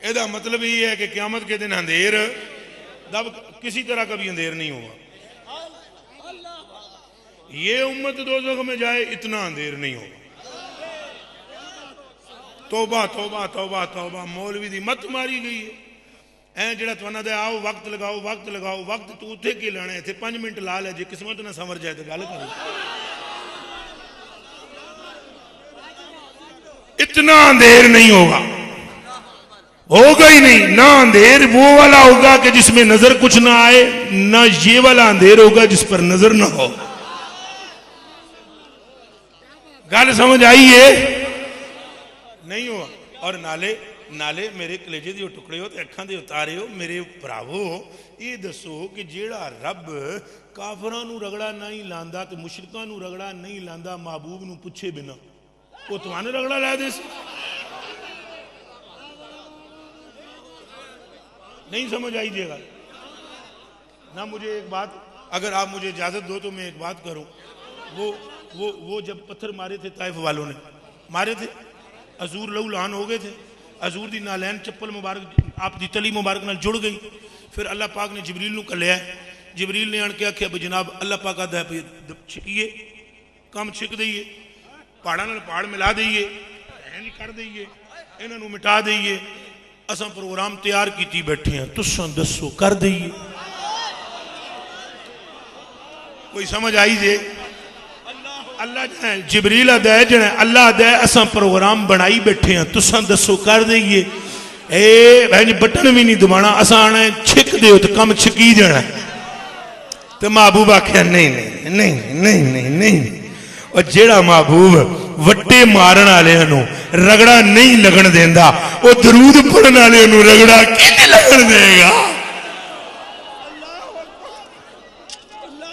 एदा मतलब ये है कि क़यामत के दिन अंधेर दब किसी तरह का भी अंधेर नहीं होगा। ये उम्मत दोज़ख में जाए इतना अंधेर नहीं होगा। तौबा तौबा तौबा तौबा मौलवी दी मत मारी गई है। ऐ जड़ा तुहानू दे आओ वक्त लगाओ वक्त तू उत्थे की लाना इत्थे 5 मिनट ला ले जे किस्मत ना संवर जाए तो गल कर। इतना अंधेर नहीं होगा ही नहीं। ना अंधेर वो वाला होगा कि जिसमें नजर कुछ ना आए, ना ये वाला अंधेर होगा जिस पर नजर ना हो। गल समझ आई है? नहीं हुआ। और नाले नाले मेरे कलेजे के टुकड़े हो तो अखां दे उतारे हो मेरे भरावो, ये दसो कि जेड़ा रब काफरां नूं रगड़ा नहीं लांदा ते मुशरिकां नूं रगड़ा नहीं लांदा महबूब नूं पुछे बिना, वो तुहानू रगड़ा ला दे सी? नहीं समझ आई जेगा ना। मुझे एक बात, अगर आप मुझे इजाजत दो तो मैं एक बात करूं। वो जब पत्थर मारे थे ताइफ वालों ने मारे थे, हजूर लहू लहान हो गए थे। हजूर दी नालैन चप्पल मुबारक आप दी तली मुबारक नाल जुड़ गई। फिर अल्लाह पाक ने जिबरील नूं कलिया। जिबरील ने आण के आख्या भी जनाब अल्लाह पाक दा छिकीए काम छिक दईए, पहाड़ां नाल पहाड़ मिला दईए, इंज कर दईए, इन्हां नूं मिटा दईए। असां प्रोग्राम तैयार कीती बैठे हैं, तुसां दसो कर दईए? कोई समझ आई जे? अल्लाह जिबरील अदय जने अल्लाह अदय असां प्रोग्राम बनाई बैठे हैं, तुसां दसो कर दईए? ए भाई बटन भी नहीं दबाना, असां आना छिक दिओ तो कम छिकी जाना। तो महबूब आख्या नहीं नहीं नहीं नहीं नहीं नहीं। और जेड़ा महबूब वट्टे मारन वालियां नूं रगड़ा नहीं लगन देंदा, वो दरूद पढ़न वालियां नूं रगड़ा किवें लगन देगा?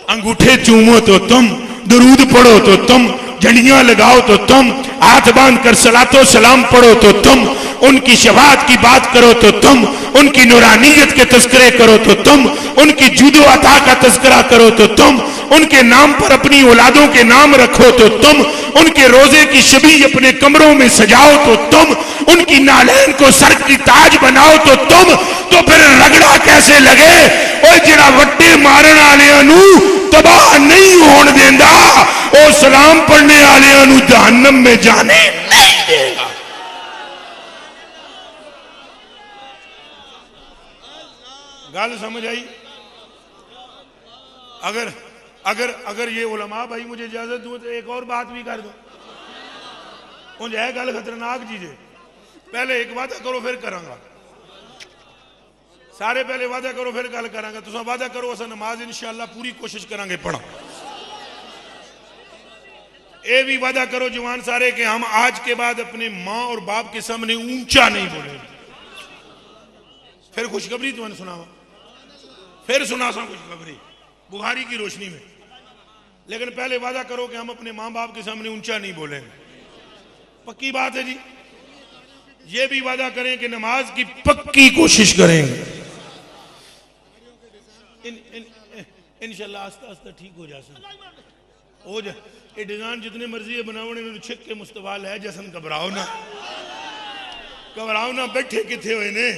अंगूठे चूमो तो तुम, दरूद पढ़ो तो तुम, झंडियां लगाओ तो तुम, हाथ बांध कर सलातो सलाम पढ़ो तो तुम, उनकी शफाअत की बात करो तो तुम, उनकी नूरानियत के तस्करे करो तो तुम, उनकी जुदो अता का तस्करा करो तो तुम, उनके नाम पर अपनी औलादों के नाम रखो तो तुम, उनके रोजे की शबी अपने कमरों में सजाओ तो तुम, उनकी नालैन को सर की ताज बनाओ तो तुम। तो फिर रगड़ा कैसे लगे? और जिहड़ा वट्टे मारन वालियां नूं तबाह नहीं होने देंदा, वो सलाम पढ़ने वालियां नूं जहन्नम में जाने नहीं देगा। गल समझ आई? अगर अगर अगर ये उलमा भाई मुझे इजाजत दो तो एक और बात भी कर दो। उन है गल खतरनाक चीज है। पहले एक वादा करो फिर करांगा। सारे पहले वादा करो फिर गल करांगा। तुम वादा करो अस नमाज इंशाअल्लाह पूरी कोशिश करांगे पढ़ा। ये भी वादा करो जवान सारे कि हम आज के बाद अपने माँ और बाप के सामने ऊंचा नहीं बोलेंगे। फिर खुशखबरी तुम्हें सुनावा, फिर सुना सा खुशखबरी बुखारी की रोशनी में। लेकिन पहले वादा करो कि हम अपने माँ बाप के सामने ऊंचा नहीं बोलेंगे। पक्की बात है जी। ये भी वादा करें कि नमाज की पक्की कोशिश करेंगे। इंशाल्लाह आस्ता आस्ता ठीक हो जा हो जा। ये डिजाइन जितने मर्जी बनाओ इन्होंने छिक के मुस्तफा लै जसन। घबराओ ना, घबराओ ना। बैठे किथे हुए ने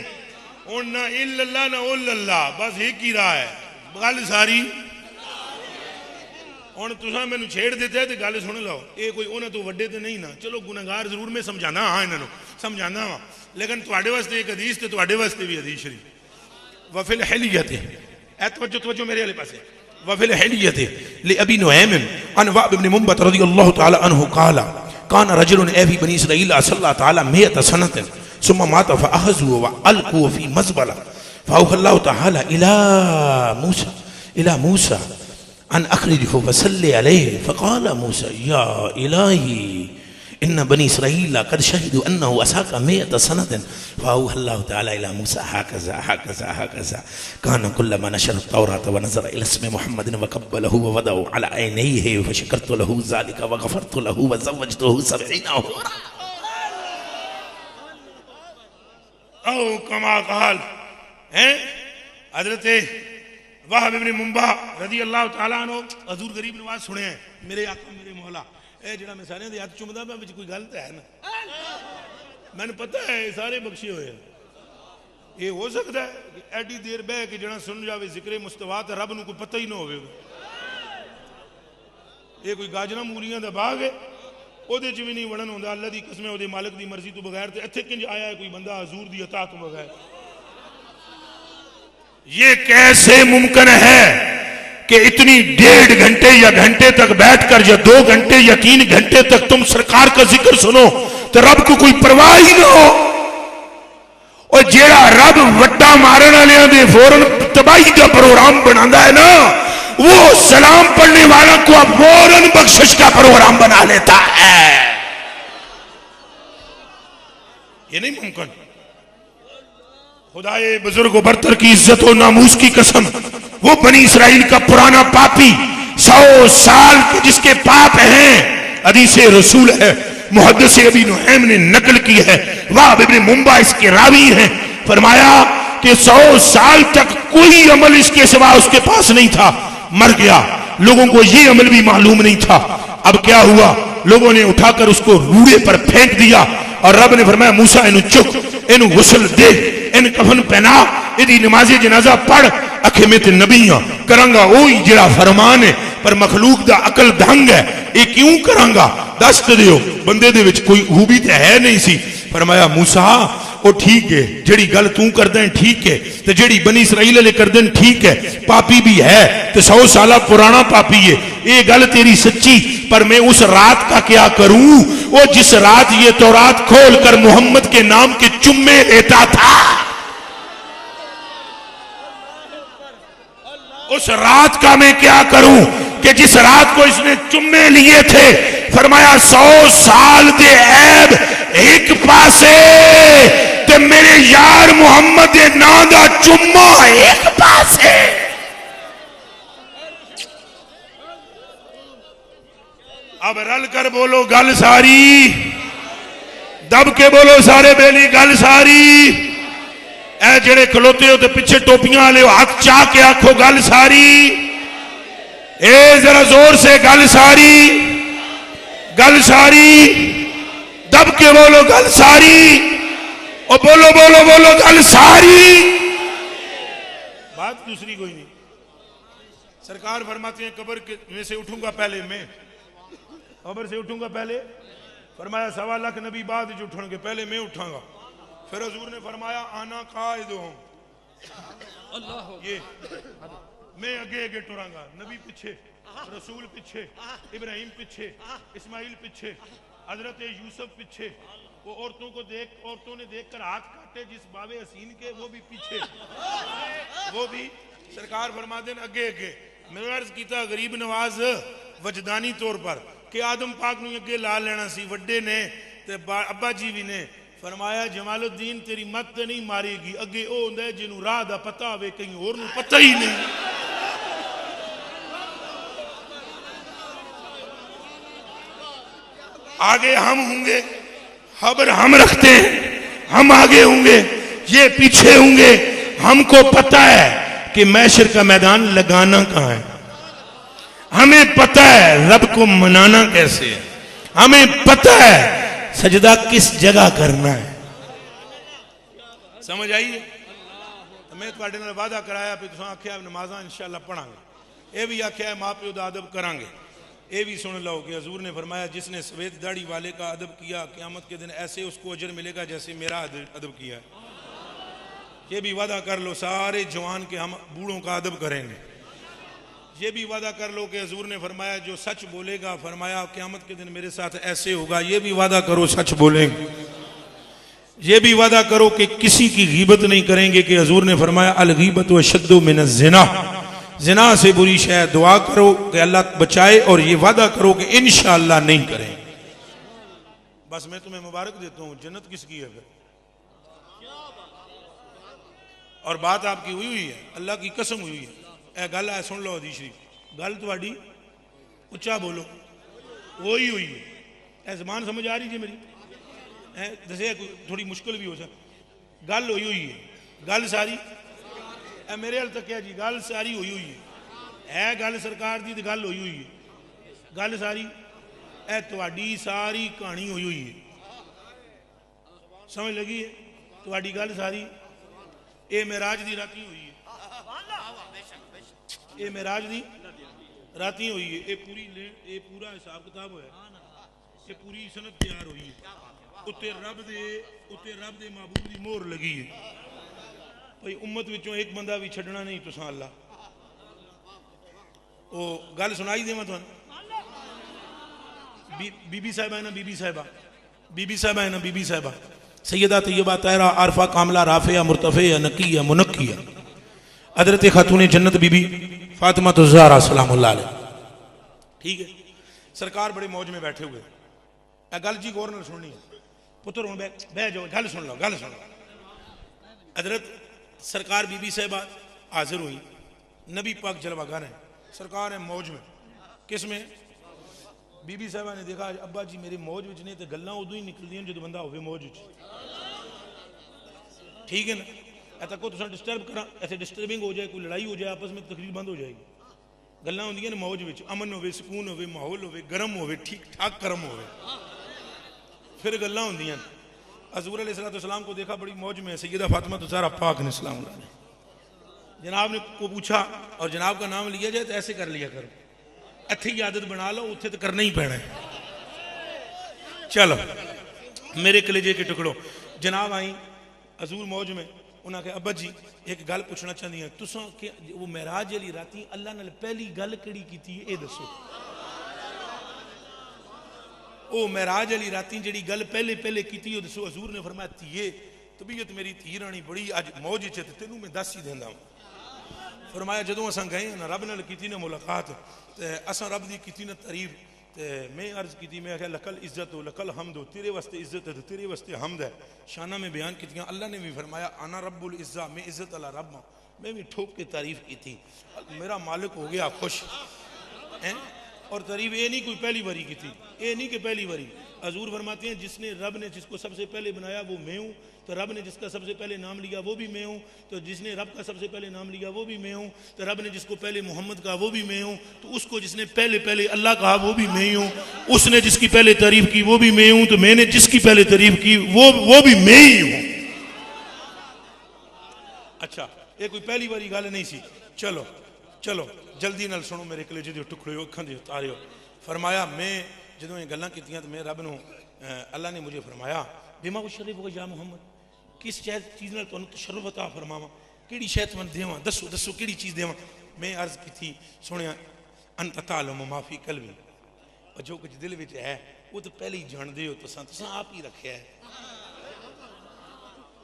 हुण? ना इल्लल्लाह ना उल्लल्लाह, बस एक ही राह है। गल सारी हुण तुसां मैनूं छेड़ दिता तो गल सुन लो। ये कोई उन्हां तो वड्डे तो नहीं ना। चलो गुनाहगार जरूर मैं समझाना, हाँ इन्हों समझाना वा। लेकिन तुहाडे वास्ते एक हदीस तो तुहाडे वास्ते भी हदीस शरीफ। वफिल हिलियत ए तवज्जो तवज्जो मेरे वाले पासे। वफिल हिलियत लि अबी नुऐम अन वअब इब्न मुंबत रज़ियल्लाहु तआला अन्हु क़ाला कान रजुलन एफी बनी इसराईल सल्लल्लाहु तआला मियत सनतन सुम्मा माता फअखज़ू व अलक़ू फी मज़बला फ़अौहल्लाहु तआला इला मूसा अन अखरिजहु वसल्लि अलैहि फ़क़ाल मूसा या इलाही इन्न बनी इसराईल क़द शहिदू अन्नहु असाका मियत सनतन फ़अौहल्लाहु तआला इला मूसा हकज़ा हकज़ा हकज़ा कान कुल्लमा नशर तौरात व नज़र इला इस्मि मुहम्मदिन व क़ब्बलहु व वदअ अला ऐनैहि फ़शकरतु लहु ज़ालिका व ग़फ़रतु लहु व ज़व्वजतुहु 70 हुरा औ कमा क़ाल। हैं हज़रत वहाब इब्न मुंबा रज़ियल्लाहु तआला अन्हु हजूर गरीब नवाज सुने हैं। मेरे आका मेरे मौला ए जड़ा मैं सारे हाथ चुमदा मैं कोई गल तो है ना? मैंने पता है सारे बख्शे हुए। ये हो सकता है कि एडी देर बह के जना सुन जाए जिक्रे मुस्तफा तो रब को पता ही ना होगा। ये कोई गाजना मूलियां का बाग है, ਉਹਦੇ ਚ भी नहीं वड़न होंदा। अल्लाह की कसम ਉਹਦੇ मालिक की मर्जी तो बगैर तो इत्थे किंज आया है कोई बंदा हजूर की अता तो बगैर। ये कैसे मुमकिन है कि इतनी 1.5 घंटे या घंटे तक बैठकर या 2 घंटे या 3 घंटे तक तुम सरकार का जिक्र सुनो तो रब को कोई परवाह ही ना हो। और जेड़ा रब वड्डा मारन वाले दे फौरन तबाही का प्रोग्राम बनाता है ना, वो सलाम पढ़ने वाला को अब फौरन बख्शिश का प्रोग्राम बना लेता है। ये नहीं मुमकिन। खुदाए बुजुर्ग बरतर की इज्जत और नामूस की कसम, वो बनी इसराइल का पुराना पापी 100 साल के जिसके पाप हैं, हदीस रसूल है, मुहद्दिस अबी नुहैम ने नकल की है, वहाब इब्न मुंबा इसके रावी हैं। फरमाया कि 100 साल तक कोई अमल इसके सिवा उसके पास नहीं था, मर गया। लोगों को ये अमल भी मालूम नहीं था। अब क्या हुआ, लोगों ने उठाकर उसको रूड़े पर फेंक दिया और रब ने फरमाया मूसा इन्हू चुक, इन्हू गुस्ल दे, इन कफन पहना, इदी नमाज़े जनाजा पढ़, अखे में ते नबियां करांगा ओही जेड़ा फरमान है। पर मखलूक दा अकल दंग है, ये क्यों करांगा दस तो दियो। बंदे दे विच कोई खूबी तो है नहीं सी। फरमाया मूसा वो ठीक है, जेड़ी गल तू करदा है ठीक है, ते जेड़ी बनी इसराइल वाले करदे ठीक है। पापी भी है तो 100 साल पुराना पापी है, ये गल तेरी सच्ची। पर मैं उस रात का क्या करूं, वो जिस रात ये तौरात खोल कर मोहम्मद के नाम के चुम्मे लेता था, उस रात का मैं क्या करूं कि जिस रात को इसने चुम्मे लिए थे। फरमाया 100 साल दे ऐब एक पासे ते मेरे यार मोहम्मद दे नां दा चुम्मा एक पासे। अब रल कर बोलो गल सारी, दब के बोलो सारे बेली गल सारी। ऐ जेड़े खलोते हो तो पीछे टोपियां वाले हो, हाथ चाह के आखो गल सारी। ए जरा जोर से गल सारी, गल सारी, दब के बोलो गल सारी, और बोलो बोलो बोलो गल सारी। बात दूसरी कोई नहीं। सरकार फरमाते हैं कब्र में से उठूंगा पहले मैं, कब्र से उठूंगा पहले। फरमाया 1.25 लाख नबी बाद जो उठेंगे, पहले मैं उठाऊंगा। फिर हजूर ने फरमाया आना कायद हूं, ये मैं आगे आगे टुरांगा, नबी पीछे, रसूल पीछे, इब्राहिम पीछे, इस्माइल पीछे, हजरत यूसुफ पीछे। वो औरतों ने देखकर हाथ काटे जिस बाबे हसीन के, वो भी पीछे, वो भी सरकार फरमा देन अगे अगे। मैं अर्ज किया गरीब नवाज वजदानी तौर पर कि आदम पाक नूं अगे ला लेना सी, वड्डे ने ते अब्बा जी भी ने। फरमाया जमालुद्दीन तेरी मत नहीं मारेगी, अगे वो होंदा है जिन्हों राह दा पता होवे, कहीं होर नूं पता ही नहीं। आगे हम होंगे, खबर हम रखते हैं, हम आगे होंगे, ये पीछे होंगे। हमको पता है कि मैशर का मैदान लगाना कहां है, हमें पता है रब को मनाना कैसे है, हमें पता है सजदा किस जगह करना है। समझ आई? तो मैं तुहाडे नाल वादा कराया भी तुसां आख्या नमाज़ां इंशाअल्लाह पढ़ांगे, ये भी आख्या माँ प्यो दा अदब करांगे। ये भी सुन लो कि हजूर ने फरमाया जिसने सफेद दाढ़ी वाले का अदब किया क़यामत के दिन ऐसे उसको अजर मिलेगा जैसे मेरा अदब किया है। ये भी वादा कर लो सारे जवान के हम बूढ़ों का अदब करेंगे। ये भी वादा कर लो कि हजूर ने फरमाया जो सच बोलेगा, फरमाया क़यामत के दिन मेरे साथ ऐसे होगा। ये भी वादा करो सच बोलेंगे। ये भी वादा करो कि किसी की गीबत नहीं करेंगे कि हजूर ने फरमाया अल गीबत व शद्दु मिन ज़िना, ज़िना से बुरी शय। दुआ करो कि अल्लाह बचाए और ये वादा करो कि इंशाअल्लाह नहीं करें। बस मैं तुम्हें मुबारक देता हूं, जन्नत किसकी है फिर? और बात आपकी हुई हुई है, अल्लाह की कसम हुई है। ए गल है, सुन लो हदीस शरीफ, गल तुहाडी उच्चा बोलो, वही हुई है। ए ज़बान समझ आ रही जी मेरी? दसे थोड़ी मुश्किल भी हो सकती, गल हुई हुई है, गल सारी मेरे हाल तक है जी, गल सारी हुई हुई है गल सरकार की, गल हुई हुई है, गल सारी तुहाडी सारी कहानी हुई हुई है। समझ लगी है? तुहाडी गल सारी ये मेराज दी राती हुई है, ये मेराज दी राती हुई है, ये पूरा हिसाब किताब होया, ये पूरी सनद तैयार हुई है, उत्ते रब दे महबूब दी मोहर लगी है। भाई उम्मत विचों एक बंदा भी छड़ना नहीं तुसां अल्लाह। वो गल सुनाई देवां तुहानूं, बीबी साहिबा है ना, बीबी साहिबा है ना, बीबी साहिबा सैयदा तैयबा ताहिरा आरफा कामला राफिया मुर्तफिया नकिया मुनक्किया हज़रत खातून जन्नत बीबी फातिमा तो ज़हरा सलामुल्लाह अलैहा। ठीक है, सरकार बड़े मौज में बैठे हुए, गल जी गौर नाल सुननी है पुत्र, हुण बह जाओ, गल सुन लो। हजरत सरकार बीबी साहिबा हाजिर हुई, नबी पाक जलवागर है, सरकार है मौज में, किस में? बीबी साहिबा ने देखा अब्बा जी मेरी मौज विच ने, तो गल्लां उदों ही निकलदियां जो बंदा होवे मौज विच। ठीक है ना, ऐसा को तुसां डिस्टर्ब करा, ऐसे डिस्टर्बिंग हो जाए, कोई लड़ाई हो जाए, आपस में तकरीर बंद हो जाएगी। गल्लां होंदियां ने मौज विच, अमन होवे, सुकून होवे, माहौल होवे, गर्म होवे, ठीक ठाक गर्म होवे, फिर गल्लां होंदियां। हज़ूर अलैहिस्सलाम को देखा बड़ी मौज में, सैयदा फातिमा तो ज़हरा पाक ने सलाम ने जनाब ने को पूछा और जनाब का नाम लिया जाए तो ऐसे कर लिया करो, इत्थे ही आदत बना लो, उत्थे तो करना ही पैना है। चलो मेरे कलेजे के टुकड़ो, जनाब आई हजूर मौज में, उन्हें कहा अब्बा जी एक गल पूछना चाहती हैं, तुसां वो महराज वाली राती अल्लाह नाल पहली गल केड़ी कीती है, ये दसो। वो महराज वाली राती जी गल पहले कीती है दसो। हजूर ने फरमाया धीए तबीयत मेरी धी रानी बड़ी अज मौज च, तेनू मैं दस ही देंदा। फरमाया जदों असां गए ना रब नाल कीती ना मुलाकात, ते असां रब दी कीती ना तारीफ, ते मैं अर्ज की मैं आख्या लकल इज्जत हो लकल हमद हो, तेरे वास्ते इज्जत है तो तेरे वास्ते हमद है। शाना में बयान की, अल्लाह ने भी फरमाया आना रब्बुल इज्जा, मैं इज्जत अला रब हां, मैं भी ठोक के तारीफ की थी, मेरा मालिक हो गया खुश है। और तारीफ ये नहीं कोई पहली बारी की थी, ये नहीं कि पहली बारी। हजूर फरमाते हैं जिसने रब ने जिसको सबसे पहले बनाया वो मैं हूँ, तो रब ने जिसका सबसे पहले नाम लिया वो भी मैं हूँ, तो जिसने रब का सबसे पहले नाम लिया वो भी मैं हूँ, तो रब ने जिसको पहले मोहम्मद कहा वो भी मैं हूँ, तो उसको जिसने पहले अल्लाह कहा वो भी मैं ही हूँ, उसने जिसकी पहले तारीफ की वो भी मैं हूँ, तो मैंने जिसकी पहले तारीफ की वो भी मैं ही हूँ। अच्छा ये कोई पहली बारी गल नहीं सी। चलो चलो जल्दी नाल सुनो मेरे कलेजे दे टुकड़े अखां दे उतारियो। फरमाया मैं जदों ये गल्लां कीतियां तो मैं रब नूं अल्लाह ने मुझे फरमाया बिमा शरीफ हो या मुहम्मद, किस चीज़ नाल तुहानूं तशर्रुफ अता फरमावां, किहड़ी शै तुहानूं देवां, दसो दसो किहड़ी चीज़ देवां। मैं अर्ज की सुनिया अंत तालम माफी कलबी, जो कुछ दिल विच है वो तो पहले ही जानदे हो, तुसां आप ही रखिया है।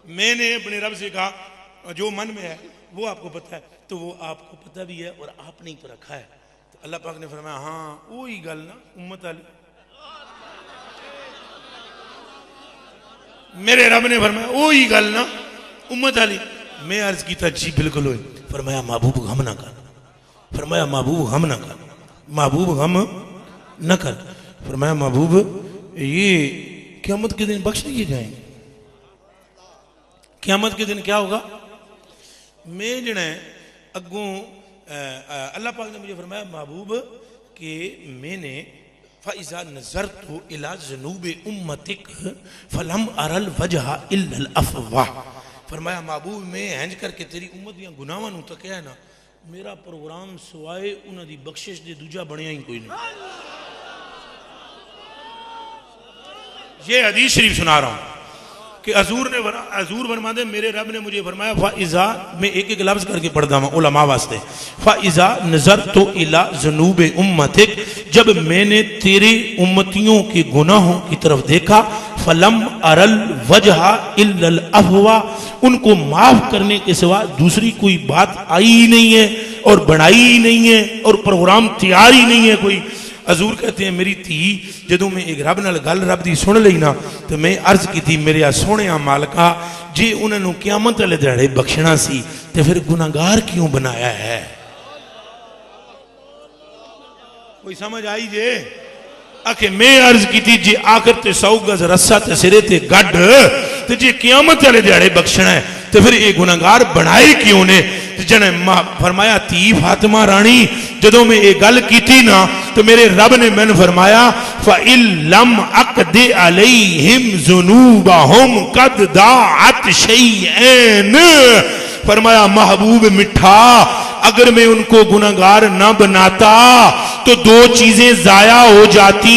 मैंने अपने रब से कहा जो मन में है वो आपको पता है, तो वो आपको पता भी है और आपने ही तो रखा है। तो अल्लाह पाक ने फरमाया हाँ वही गल ना उम्मत वाली। मेरे रब ने फरमाया वही गल ना उम्मत वाली। मैं अर्ज किया जी बिल्कुल हुई। फरमाया महबूब गम ना कर, फरमाया महबूब गम ना कर, महबूब गम न कर। फरमाया महबूब ये क़यामत के दिन बख्श दिए जाएंगे। क़यामत के दिन क्या होगा? मैं जड़ा अगों अल्लाह पाक ने मुझे फरमाया महबूब कि मैंने फ़इज़ा नज़रतु इला ज़ुनूबि उम्मतिक फ़लम अरल वजहा इल्लल अफ़वाह। फरमाया महबूब मैं इंज करके तेरी उम्मत दियां गुनाहां नूं तकिया है ना, मेरा प्रोग्राम सिवाए उन्हां दी बख्शिश दे दूजा बनिया ही कोई नहीं। ये हदीस शरीफ सुना रहा हूं कि हजूर फरमाते मेरे रब ने मुझे फरमाया फ़इज़ा, मैं एक एक लफ्ज़ करके पढ़ता हूँ उलमा वास्ते, फ़इज़ा नज़रतु इला ज़ुनूबि उम्मतिक, जब मैंने तेरे उम्मतियों के गुनाहों की तरफ देखा, फ़लम अरल वजहा इल्लल अफ़वा, उनको माफ़ करने के सिवा दूसरी कोई बात आई ही नहीं है और बनाई ही नहीं है और प्रोग्राम तैयार ही नहीं है कोई। हजूर कहते हैं मेरी धी जदों मैं एक रब नाल गल रब दी सुन लई ना, तो मैं अर्ज की थी मेरे सोहणिया मालका जे उन्होंने क़यामत वाले दिहाड़े बख्शना सी तो फिर गुनाहगार क्यों बनाया है? कोई समझ आई जे? आखे मैं अर्ज की थी जे आखिर ते 100 गज रस्सा ते सिरे ते गड्ढ ते जे क़यामत वाले दिहाड़े बख्शना है तो फिर ये गुनाहगार बनाए क्यों ने? जने फरमाया धी फातिमा रानी जदों मैं ये गल की थी ना, तो मेरे रब ने मैंने फरमाया फ़इल्लम अक़दि अलैहिम ज़ुनूबहुम क़द दाअत शैअन फरमाया महबूब मिठा, अगर मैं उनको गुनहगार ना बनाता तो दो चीजें जाया हो जाती।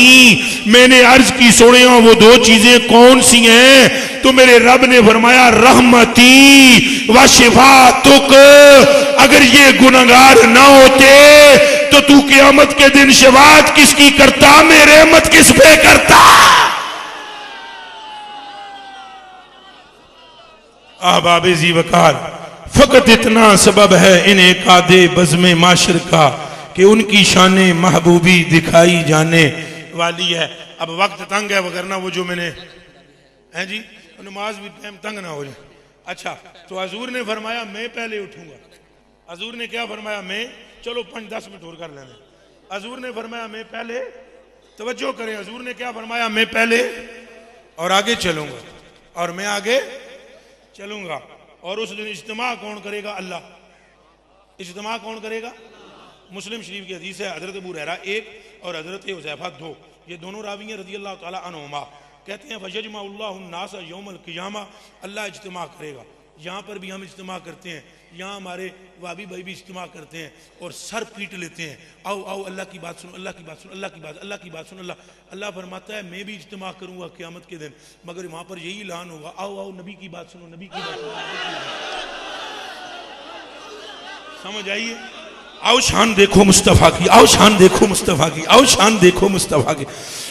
मैंने अर्ज की सुने वो दो चीजें कौन सी हैं? तो मेरे रब ने फरमाया रहमती व शिफा तुक। अगर ये गुनहगार ना होते तो तू क़यामत के दिन शफाअत किसकी करता? मैं रहमत किस पे करता? अहबाब जी वकार, फकत इतना सबब है इन्हें कादे बज़्म माशर का कि उनकी शाने महबूबी दिखाई जाने वाली है। अब वक्त तंग है, वगरना वो जो मैंने है जी नमाज भी टाइम तंग ना हो जाए। अच्छा, तो हजूर ने फरमाया मैं पहले उठूंगा। हजूर ने क्या फरमाया? मैं, चलो 5-10 मिनट और कर लेने। हजूर ने फरमाया मैं पहले, तवज्जो करें, हजूर ने क्या फरमाया? मैं पहले और आगे चलूंगा, और मैं आगे चलूंगा। और उस दिन इज्तिमा कौन करेगा? अल्लाह। इज्तिमा कौन करेगा? मुस्लिम शरीफ की हदीस है, हजरत अबू हुरैरा 1 और हजरत हुज़ैफा 2, ये दोनों रावी हैं रज़ियल्लाहु ताला अन्हुमा। कहते हैं फयजमाउल्लाहु नास यौमल क़ियामा, अल्लाह इज्तिमा करेगा। यहाँ पर भी हम इज्तिमा करते हैं, यहाँ हमारे वाबी भाई भी इज्तिमा करते हैं और सर पीट लेते हैं, आओ आओ अल्लाह की बात सुनो, अल्लाह की बात सुनो, अल्लाह की बात, अल्लाह की बात सुनो। अल्लाह फरमाता है मैं भी इज्तिमा करूँगा क़यामत के दिन, मगर वहाँ पर यही ऐलान होगा, आओ आओ नबी की बात सुनो, नबी की बात सुनो। समझ आइए? आओ शान देखो मुस्तफ़ा की, आओ शान देखो मुस्तफ़ा की, आओ शान देखो मुस्तफ़ा की।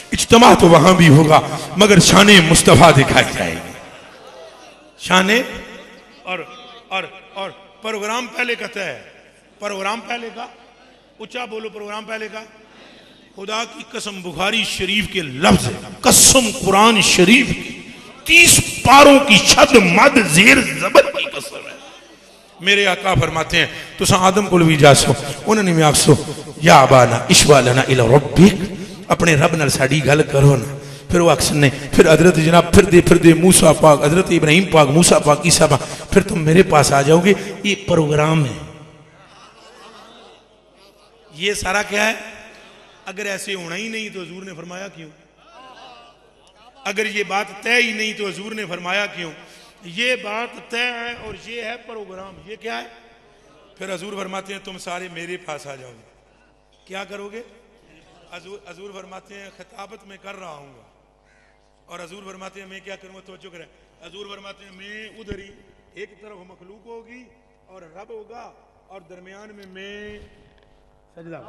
इज्तिमा तो वहां भी होगा, मगर शाने मुस्तफ़ा दिखाई जाएगी। शाने और प्रोग्राम पहले का तय है। प्रोग्राम पहले का, ऊंचा बोलो, प्रोग्राम पहले का। खुदा की कसम, बुखारी शरीफ के लफ्ज है, कसम कुरान शरीफ की 30 पारों की छद मद जेर जबर की कसम है। मेरे आका फरमाते हैं तुसा आदम को भी जासो, उन्होंने मैं आखसो या अबाना इशवा लना इला रब्बिक, अपने रब नाल साडी गल करो ना। फिर वो अक्सर ने, फिर हजरत जनाब फिर दे मूसा पाक, हजरत इब्राहिम पाक, मूसा पाक, ईसा पाक, फिर तुम मेरे पास आ जाओगे। ये प्रोग्राम है। ये सारा क्या है? अगर ऐसे होना ही नहीं तो हजूर ने फरमाया क्यों? अगर ये बात तय ही नहीं तो हजूर ने फरमाया क्यों? ये बात तय है और ये है प्रोग्राम। ये क्या है? फिर हजूर फरमाते हैं तुम सारे मेरे पास आ जाओगे, क्या करोगे? हजूर फरमाते हैं खिताबत में कर रहा हूँ, और हजूर फरमाते हैं मैं क्या करूँगा? तवज्जो करें, हजूर फरमाते हैं मैं उधर ही, एक तरफ मखलूक होगी और रब होगा, और दरमियान में मैं सजदा।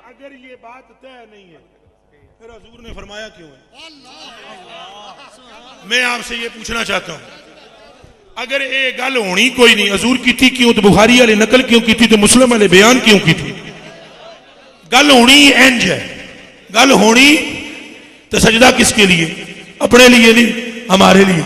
अगर ये बात तय नहीं है फिर हजूर ने फरमाया क्यों है? मैं आपसे ये पूछना चाहता हूं, अगर ये गल होनी कोई नहीं, हजूर की थी क्यों? तो बुखारी वाले नकल क्यों की थी? तो मुस्लिम वाले बयान क्यों की थी? गल होनी इंज है, गल होनी तो सजदा किसके लिए? अपने लिए नहीं, हमारे लिए।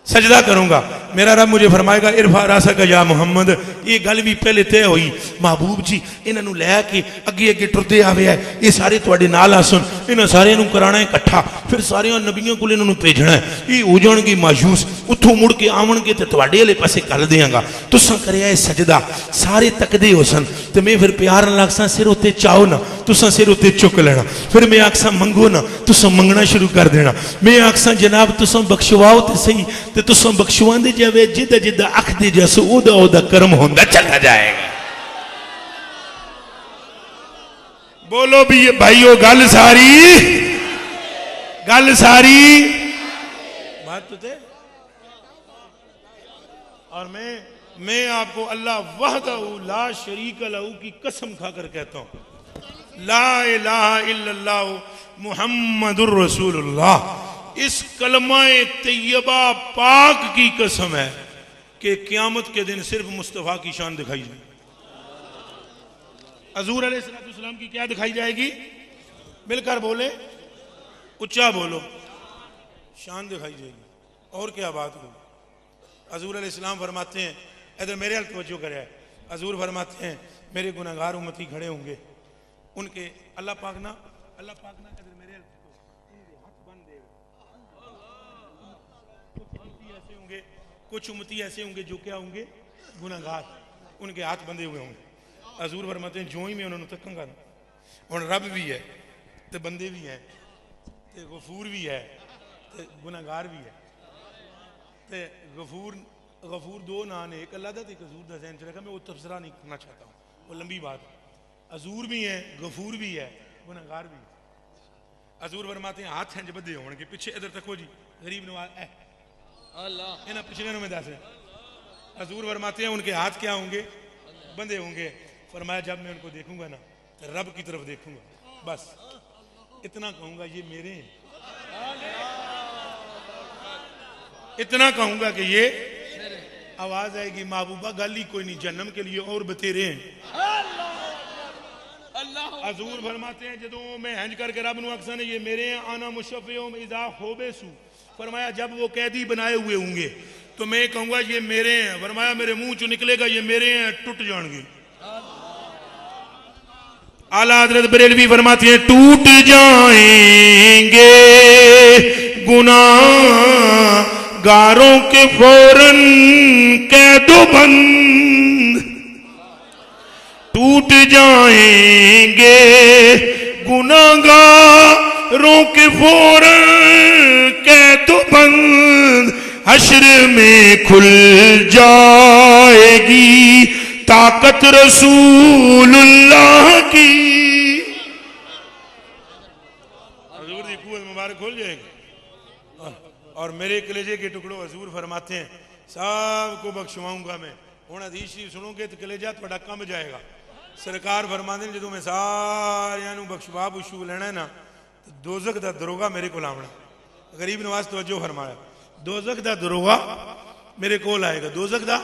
सजदा करूंगा, मेरा रब मुझे फरमाएगा इरफा रासा का या मोहम्मद। ये गल भी पहले तय हुई, महबूब जी इन्हों लैके अगे अगे टुरते आवे है, ये सारे तुहाडे नाल आसन, इन्होंने सारे कराना इकट्ठा, फिर सारे नबियों को इन्होंने भेजना है, ये हो जाएंगे मायूस, उतों मुड़ के आवणगे तो तुहाडे वाले पासे कर देंगा। तुसां करया सजदा, सारे तकदे हो सन, तो मैं फिर प्यार नाल आखसां सिर उत्ते चाहो ना, तुसां सिर उत्ते चुक लेना। फिर मैं आखसां मंगो ना, तुसां मंगना शुरू कर देना। मैं आखसां जनाब तुसां बख्शवाओ तो सही, तो तुसां बख्शवांदे जावे, जिदा जिदा आखदे जैसो ओदा ओदा कर्म होंदा चला जाएगा। बोलो भी ये भाइयों, गल सारी बात तो थे। और मैं आपको अल्लाह वहदहू ला शरीक लहू की कसम खाकर कहता हूं, ला इलाहा इल्लल्लाह मुहम्मदुर रसूलुल्लाह, इस कलमाए तैयबा पाक की कसम है कि क़यामत के दिन सिर्फ मुस्तफ़ा की शान दिखाई जाएगी। हजूर अलैहिस्सलाम की क्या दिखाई जाएगी? मिलकर बोले, उच्चा बोलो, शान दिखाई जाएगी। और क्या बात हो? हजूर अलैहिस्सलाम फरमाते हैं, इधर मेरे हाल तवज्जो करे, हजूर फरमाते हैं मेरे गुनहगार उम्मती खड़े होंगे, उनके अल्लाह पाक ना इधर मेरे हाल हाथ बन देगा। कुछ उम्मती ऐसे होंगे जो क्या होंगे? गुनहगार, उनके हाथ बंधे हुए होंगे। हजूर फरमाते हैं जो ही मैं उन्होंने तकूंगा ना, और रब भी है तो बंदे भी हैं तो गफूर भी है ते गुनाहगार भी है। ते गफूर गफूर दो ना ने, एक अल्लाह दा ते एक हजूर दा ज़हन च रखा। मैं वो तबसरा नहीं करना चाहता हूँ, वो लंबी बात है। हजूर भी है, गफूर भी है, गुनाहगार भी है। हजूर फरमाते हैं हाथ इंज बधे होंगे पिछे, इधर तको जी गरीब नवाज अल्लाह इन्हें पिछले में दस। हजूर फरमाते हैं उनके हाथ क्या होंगे? बंधे होंगे। फरमाया जब मैं उनको देखूंगा ना तो रब की तरफ देखूंगा, बस इतना कहूंगा ये मेरे हैं, इतना कहूंगा कि ये आवाज आएगी महबूबा गल ही कोई नहीं, जन्नम के लिए और बतेरे हैं। हजूर फरमाते हैं जदों मैं हंज करके रब नूं आखसा ने ये मेरे हैं, आना मुशफ़िउम इज़ा हुबिसु। फरमाया जब वो कैदी बनाए हुए होंगे तो मैं कहूंगा ये मेरे हैं। फरमाया मेरे मुंह चो निकलेगा ये मेरे हैं, टूट जाएंगे। आला हजरत बरेलवी फरमाते हैं टूट जाएंगे गुनाहगारों के फौरन कैदो बंद, टूट जाएंगे गुनाहगारों के फौरन कैदो बंद, हश्र में खुल जाएगी ताकत रसूलुल्लाह की। हजूर की कुव्वत मुबारक खुल जाएगी और मेरे कलेजे के टुकड़ों हजूर फरमाते हैं सबको बख्शवाऊंगा मैं। हुण हदीस शरीफ सुनोगे तो कलेजा तुहाडा कंब जाएगा। सरकार फरमाते हैं जदों मैं सारियां नूं बख्शवा बुशू लेना ना तो दोज़ख दा दरोगा मेरे को आवना। गरीब नवाज तवज्जो फरमाया, दोज़ख दा दरोगा मेरे को आएगा। दोज़ख दा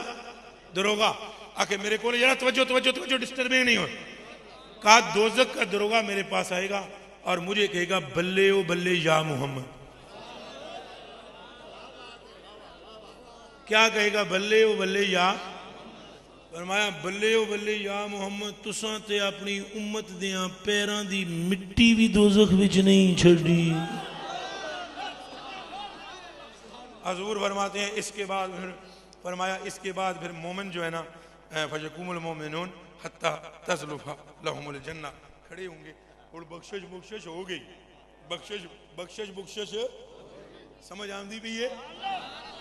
दरोगा आके मेरे को जरा तवज्जो तवज्जो तवज्जो डिस्टर्बिंग नहीं हो। कहा दोज़ख का दरोगा मेरे पास आएगा और मुझे कहेगा बल्ले ओ बल्ले या मोहम्मद। क्या कहेगा? बल्ले ओ बल्ले या। फरमाया बल्ले ओ बल्ले या मोहम्मद, तुसां ते अपनी उम्मत दियां पैरां दी मिट्टी भी दोज़ख विच नहीं छड्डी। हजूर फरमाते हैं इसके बाद फिर फरमाया इसके बाद फिर मोमिन जो है ना फजकुमुल मोमिनून हत्ता तज़लुफा लहुमुल जन्ना खड़े होंगे और बख्शिश बख्शिश हो गई। बख्शिश बख्शिश बख्शिश समझ आंदी भी है।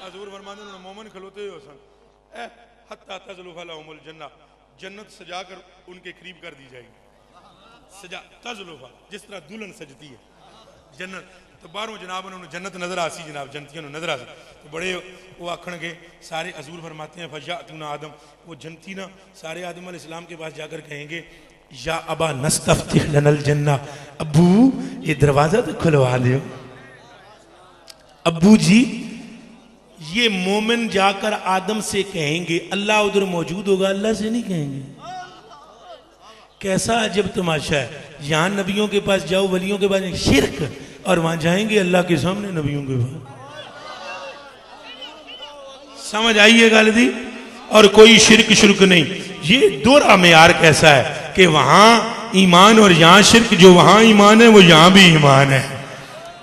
हजूर फरमाते हैं मोमिन खलोते हो सन हत्ता तज़लुफा लहुमुल जन्ना, जन्नत सजा कर उनके करीब कर दी जाएगी। सजा तज़लुफा जिस तरह दुल्हन सजती है जन्नत, तो बाहरों जनाब उन्होंने जन्नत नजर आसी, जनाब जनतियों नजर आसी तो बड़े वो आखणगे सारे। हजूर फरमाते हैं फजाअतुना आदम, वो जनती ना सारे आदम अलैहिस्सलाम के पास जाकर कहेंगे या अबा नस्तफ्तिह लनल जन्ना, अब्बू ये दरवाजा तो खुलवा दो। अब्बू जी ये मोमिन जाकर आदम से कहेंगे, अल्लाह उधर मौजूद होगा, अल्लाह से नहीं कहेंगे। कैसा अजब तमाशा है। यहां नबियों के पास जाओ, वलियों के पास शिरक, और वहां जाएंगे अल्लाह के सामने नबियों के पास। समझ आई है गल दी? और कोई शिरक शुरक नहीं। ये दोहरा मेयार कैसा है कि वहां ईमान और यहां शिरक, जो वहां ईमान है वो यहां भी ईमान है।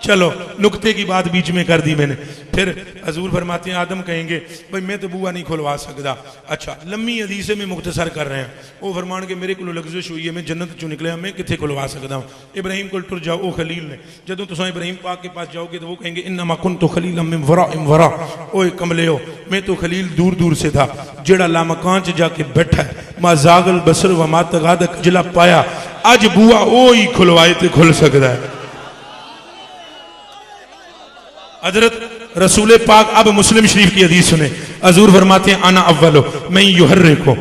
चलो नुक्ते की बात बीच में कर दी मैंने। फिर हजूर फरमाते हैं आदम कहेंगे भाई मैं तो बुआ नहीं खुलवा सकता। अच्छा लम्मी हदीस में मुख्तसर कर रहे हैं। वो फरमान के मेरे को लग्जिश हुई है, मैं जन्नत चो निकलिया, मैं कितने खुलवा सकता हूँ। इब्राहिम को टुर जाओ, वो खलील ने जदों तुम इब्राहिम पाक के पास जाओगे तो वो कहेंगे इन्नमा कुन्तु खलीलन मिन वराइम वरा, ओए कमले हो मैं तो खलील दूर दूर से था, जेड़ा लामकान च जाके बैठा है। मा जागल बसर व मा तगादक जिला पाया, अज बुआ ओ ही खुलवाए तो खुल सकता है। हजरत रसूल पाक अब मुस्लिम शरीफ की हदीस सुने। हजूर फरमाते हैं अना अव्वलो मैं युहर्रिकु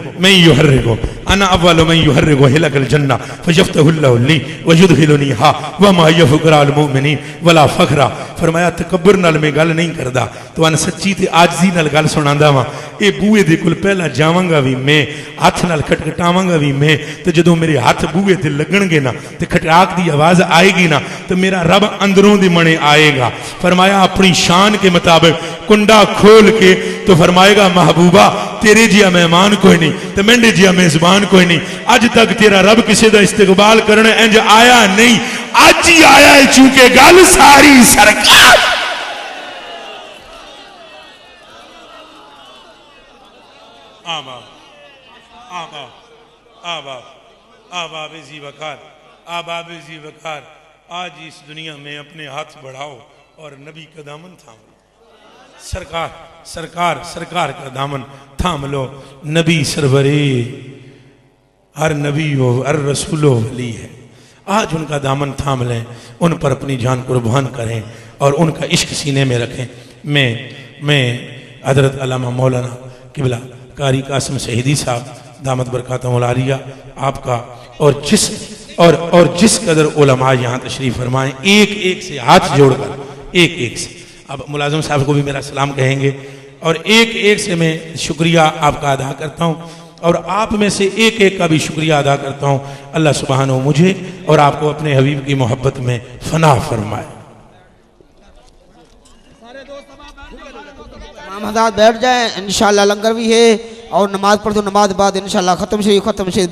अना अव्वलो मैं युहर्रिकु हिलकल जन्ना फयफ्तहुल्लाहु ली व युदखिलुनीहा व मा यफकराल मुमिनीन वला फखरा। फरमाया तकब्बुर नाल मैं गल नहीं करदा, तुहानू सच्ची ते आजिज़ी नाल गल सुणांदा वां। ए बूए दे कोल पहला जावांगा भी मैं, हथ नाल खटखटावांगा भी मैं, ते जदों मेरे हाथ बूए ते लगणगे ना ते खटराक दी आवाज आएगी ना तो मेरा रब अंदरों दे मने आएगा। फरमाया अपनी शान के मुताबिक कुंडा खोल के तो फरमाएगा महबूबा तेरे जिया मेहमान कोई नहीं, तो मेंढे जिया मेजबान कोई नहीं। अज तक तेरा रब किसी का इस्तकबाल करने इंज आया नहीं, अज ही आया है चूंकि गल सारी सरकार। आबाब जी वकार आज इस दुनिया में अपने हाथ बढ़ाओ और नबी का दामन थाम लो। सरकार सरकार सरकार का दामन थाम लो। नबी सरवरे, हर नबी हो हर रसूल हो वली है। आज उनका दामन थाम लें, उन पर अपनी जान कुर्बान करें और उनका इश्क सीने में रखें। मैं हज़रत अल्लामा मौलाना किबला कारी कासिम शहीदी साहब दामत बरकातहुल आलिया आपका और जिस कदर उलमा यहाँ तशरीफ़ फरमाएं, एक एक से हाथ जोड़कर एक एक से, अब मुलाजिम साहब को भी मेरा सलाम कहेंगे और एक एक से मैं शुक्रिया आपका अदा करता हूँ और आप में से एक एक का भी शुक्रिया अदा करता हूँ। अल्लाह सुब्हानहू मुझे और आपको अपने हबीब की मोहब्बत में फना फरमाए। बैठ जाए, इंशाअल्लाह लंगर भी है और नमाज पढ़ दो, नमाज बाद इंशाअल्लाह खत्म से